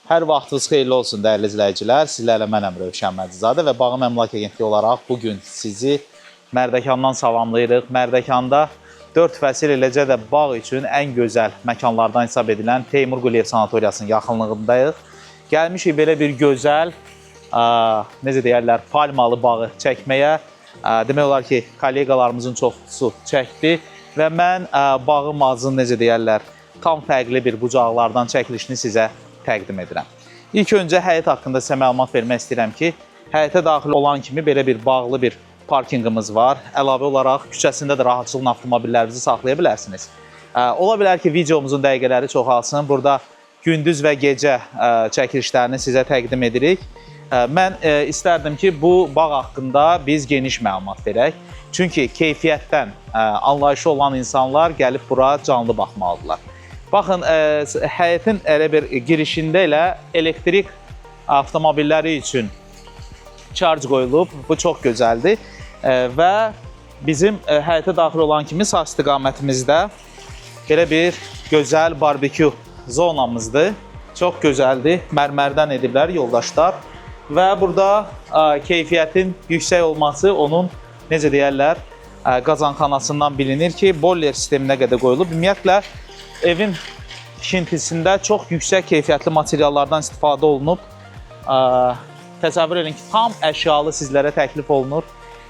Hər vaxtınız xeyirli olsun dəyərli izləyicilər. Sizlərlə mənəm Rövşən Məcizadə və Bağım Əmlak Agentliyi olaraq bugün sizi Mərdəkandan salamlayırıq. Mərdəkanda 4 fəsil eləcə də bağ üçün ən gözəl məkanlardan hesab edilən Teymur Quliyev Sanatoriyasının yaxınlığındayıq. Gəlmişik belə bir gözəl, necə deyərlər, palmalı bağı çəkməyə. Demək olar ki, kollegalarımızın çoxusu çəkdi və mən bağımızın, necə deyərlər, tam fərqli bir bucaqlardan çəkilişini sizə təqdim edirəm. İlk öncə həyət haqqında sizə məlumat vermək istəyirəm ki, həyətə daxil olan kimi belə bir bağlı bir parkinqimiz var. Əlavə olaraq küçəsində də rahatçılıqla avtomobillərinizi saxlaya bilərsiniz. Ola bilər ki, videomuzun dəqiqələri çoxalsın. Burada gündüz və gecə çəkilişlərini sizə təqdim edirik. Mən istərdim ki, bu bağ haqqında biz geniş məlumat verək. Çünki keyfiyyətdən anlayışı olan insanlar gəlib bura canlı baxmalıdırlar. Baxın, həyətin elə bir girişində elə elektrik avtomobilləri üçün charge qoyulub. Bu çox gözəldir. Və bizim həyətə daxil olan kimi sağ istiqamətimizdə belə bir gözəl barbekü zonamızdır. Çox gözəldir. Mərmərdən ediblər yoldaşlar. Və burada keyfiyyətin yüksək olması onun, necə deyərlər, qazanxanasından bilinir ki, boiler sisteminə qədər qoyulub. Ümumiyyətlə, evin tikintisində çox yüksək keyfiyyətli materiallardan istifadə olunub. Təsəvvür edin ki, tam əşyalı sizlərə təklif olunur.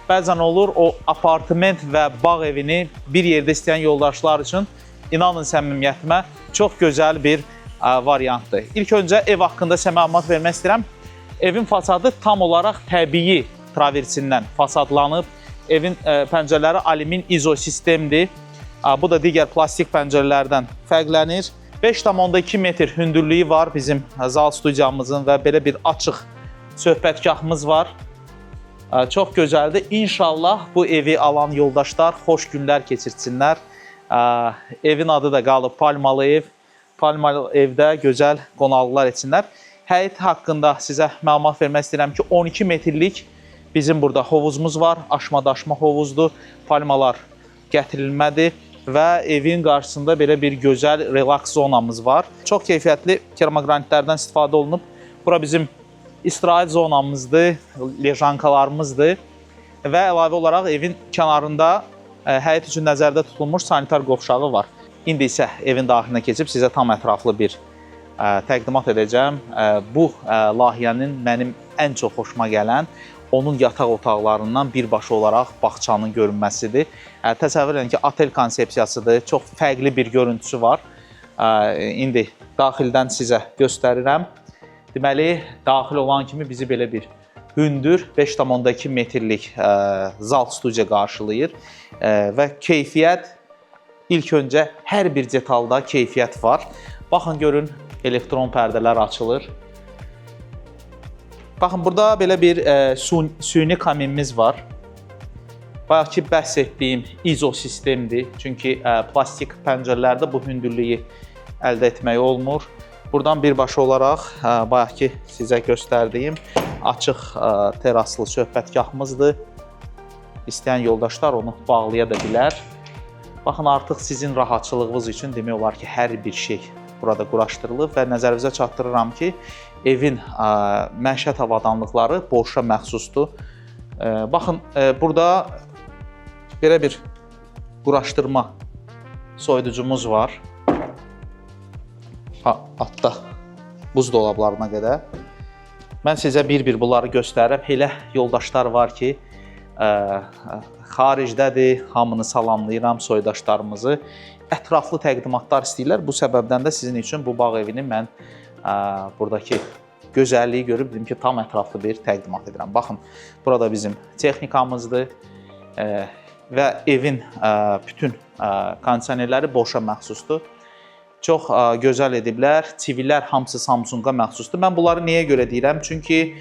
Bəzən olur, o apartment və bağ evini bir yerdə istəyən yoldaşlar üçün, inanın səmimiyyətimə, çox gözəl bir variantdır. İlk öncə ev haqqında sizə məlumat vermək istəyirəm. Evin fasadı tam olaraq təbii traversindən fasadlanıb. Evin pəncərələri alümin izosistemdir. Bu da digər plastik pəncərələrdən fərqlənir. 5,2 metr hündürlüyü var bizim zal studiyamızın və belə bir açıq söhbətgahımız var. Çox gözəldir. İnşallah bu evi alan yoldaşlar xoş günlər keçirsinlər. Evin adı da qalıb Palmalı ev. Palmalı evdə gözəl qonaqlıqlar etsinlər. Həyət haqqında sizə məlumat vermək istəyirəm ki, 12 metrlik bizim burada hovuzumuz var. Aşma-daşma hovuzdur. Palmalar gətirilmədir. Və evin qarşısında belə bir gözəl relaks zonamız var. Çox keyfiyyətli kermogranitlərdən istifadə olunub. Bura bizim istirahət zonamızdır, lejankalarımızdır. Və əlavə olaraq evin kənarında həyət üçün nəzərdə tutulmuş sanitar qovşağı var. İndi isə evin daxilinə keçib sizə tam ətraflı bir təqdimat edəcəm. Bu layihənin mənim ən çox xoşuma gələn onun yataq otaqlarından birbaşa olaraq bağçanın görünməsidir. Təsəvvür edin ki, otel konsepsiyasıdır, çox fərqli bir görüntüsü var. İndi daxildən sizə göstərirəm. Deməli, daxil olan kimi bizi belə bir hündür 5,2 metrlik zal studiya qarşılayır və keyfiyyət, ilk öncə hər bir detalda keyfiyyət var. Baxın, görün, elektron pərdələr açılır. Baxın, burada belə bir süni kaminimiz var. Bayaq ki, bəhs etdiyim izosistemdir. Çünki plastik pəncərələrdə bu hündürlüyü əldə etmək olmur. Buradan birbaşa olaraq, bayaq ki, sizə göstərdiyim açıq teraslı söhbətgahımızdır. İstəyən yoldaşlar onu bağlaya da bilər. Baxın, artıq sizin rahatçılığınız üçün demək olar ki, hər bir şey burada quraşdırılıb və nəzərinizə çatdırıram ki, evin məişət avadanlıqları borşa məxsusdur. Baxın, burada belə bir quraşdırma soyuducumuz var. Altda buzdolablarına qədər. Mən sizə bir-bir bunları göstərirəm. Elə yoldaşlar var ki, xaricdədir, hamını salamlayıram, soydaşlarımızı. Ətraflı təqdimatlar istəyirlər. Bu səbəbdən də sizin üçün bu bağ evini mən buradakı gözəlliyi görüb dedim ki, tam ətraflı bir təqdimat edirəm. Baxın, burada bizim texnikamızdır və evin bütün kondisionerləri borşa məxsusdur. Çox gözəl ediblər. TV-lər hamısı Samsunga məxsusdur. Mən bunları niyə görə deyirəm? Çünki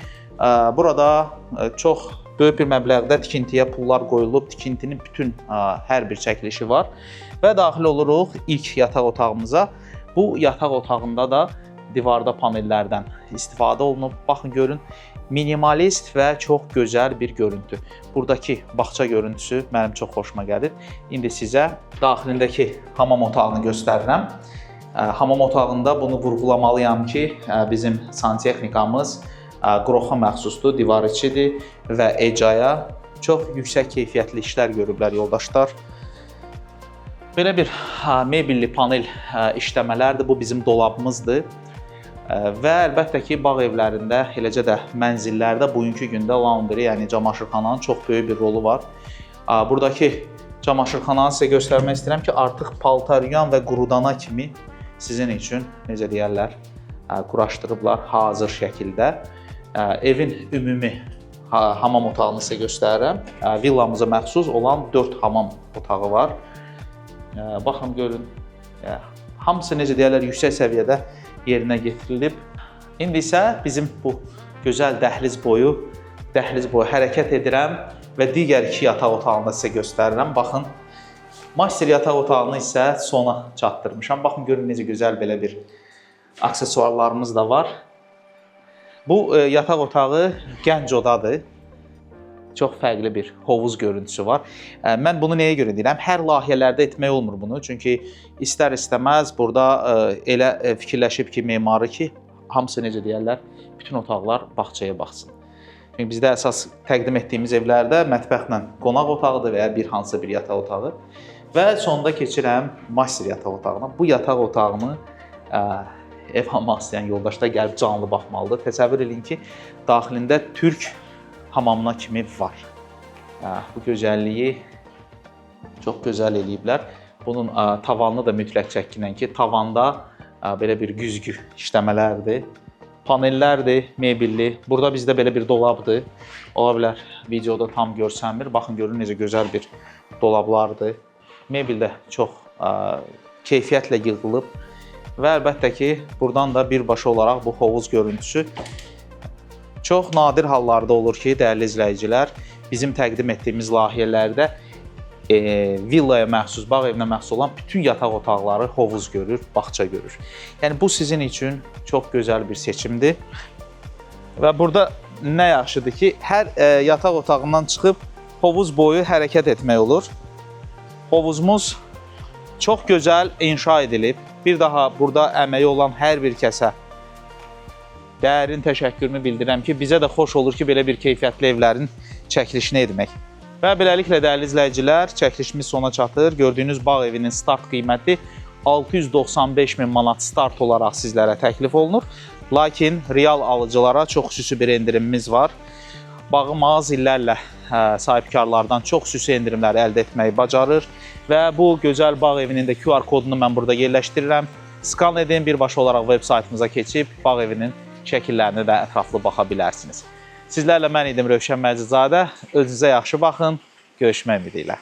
burada çox böyük bir məbləğdə tikintiyə pullar qoyulub, tikintinin bütün hər bir çəkilişi var və daxil oluruq ilk yataq otağımıza. Bu yataq otağında da divarda panellərdən istifadə olunub. Baxın, görün, minimalist və çox gözəl bir görüntü. Buradakı bağça görüntüsü mənim çox xoşuma gəlir. İndi sizə daxilindəki hamam otağını göstərirəm. Hamam otağında bunu vurğulamalıyam ki, bizim santexnikamız Qroxa məxsusdur, divar içidir və ecaya çox yüksək keyfiyyətli işlər görüblər yoldaşlar. Belə bir mebelli panel işləmələrdir. Bu bizim dolabımızdır. Və əlbəttə ki, bağ evlərində, eləcə də mənzillərdə bugünkü gündə laundry, yəni camaşırxananın çox böyük bir rolu var. Buradakı camaşırxananı sizə göstərmək istəyirəm ki, artıq paltar yuyan və qurudana kimi sizin üçün, necə deyərlər, quraşdırıblar hazır şəkildə. Evin ümumi hamam otağını sizə göstərirəm. Villamıza məxsus olan 4 hamam otağı var. Baxın, görün. Hamısı, necə deyərlər, yüksək səviyyədə yerinə getirilib. İndi isə bizim bu gözəl dəhliz boyu hərəkət edirəm və digər 2 yataq otağını da sizə göstərirəm. Baxın, master yataq otağını isə sona çatdırmışam. Baxın, görün necə gözəl belə bir aksesuarlarımız da var. Bu yataq otağı gənc odadır. Çox fərqli bir hovuz görüntüsü var. Mən bunu nəyə görə deyirəm? Hər layihələrdə etmək olmur bunu. Çünki istər-istəməz burada elə fikirləşib ki, memarı ki, hamısı necə deyərlər, bütün otaqlar bağçaya baxsın. Çünki bizdə əsas təqdim etdiyimiz evlərdə mətbəxlə qonaq otağıdır və ya bir hansısa bir yataq otağı. Və sonda keçirəm master yataq otağına. Bu yataq otağını ev almaq istəyən yoldaşlar gəlib canlı baxmalıdır. Təsəvvür edin ki, daxilində türk hamamına kimi var. Bu gözəlliyi çox gözəl eləyiblər. Bunun tavanını da mütləq çəkinən ki, tavanda belə bir güzgü işləmələrdir. Panellərdir, mebelli. Burada bizdə belə bir dolabdır. Ola bilər videoda tam görsənmir. Baxın, görün necə gözəl bir dolablardır. Mebel də çox keyfiyyətlə yığılıb. Və əlbəttə ki, buradan da birbaşa olaraq bu hovuz görüntüsü. Çox nadir hallarda olur ki, dəyərli izləyicilər, bizim təqdim etdiyimiz layihələrdə villaya məxsus, bağ evinə məxsus olan bütün yataq otaqları hovuz görür, bağça görür. Yəni, bu sizin üçün çox gözəl bir seçimdir. Və burada nə yaxşıdır ki, hər yataq otağından çıxıb hovuz boyu hərəkət etmək olur. Hovuzumuz çox gözəl inşa edilib. Bir daha burada əməyi olan hər bir kəsə dərin təşəkkürümü bildirirəm ki, bizə də xoş olur ki, belə bir keyfiyyətli evlərin çəkilişini etmək. Və beləliklə, dəyərli izləyicilər, çəkilişimiz sona çatır. Gördüyünüz bağ evinin start qiyməti 695 min manat start olaraq sizlərə təklif olunur. Lakin real alıcılara çox xüsusi bir endirimimiz var. Bağım az illərlə sahibkarlardan çox xüsusi endirimləri əldə etməyi bacarır. Və bu gözəl bağ evinin də QR kodunu mən burada yerləşdirirəm. Skan edin, birbaşa olaraq web saytımıza keçib bağ evinin şəkillərini də ətraflı baxa bilərsiniz. Sizlərlə mən idim Rövşən Məcizadə. Özünüzə yaxşı baxın. Görüşmək ümidi ilə.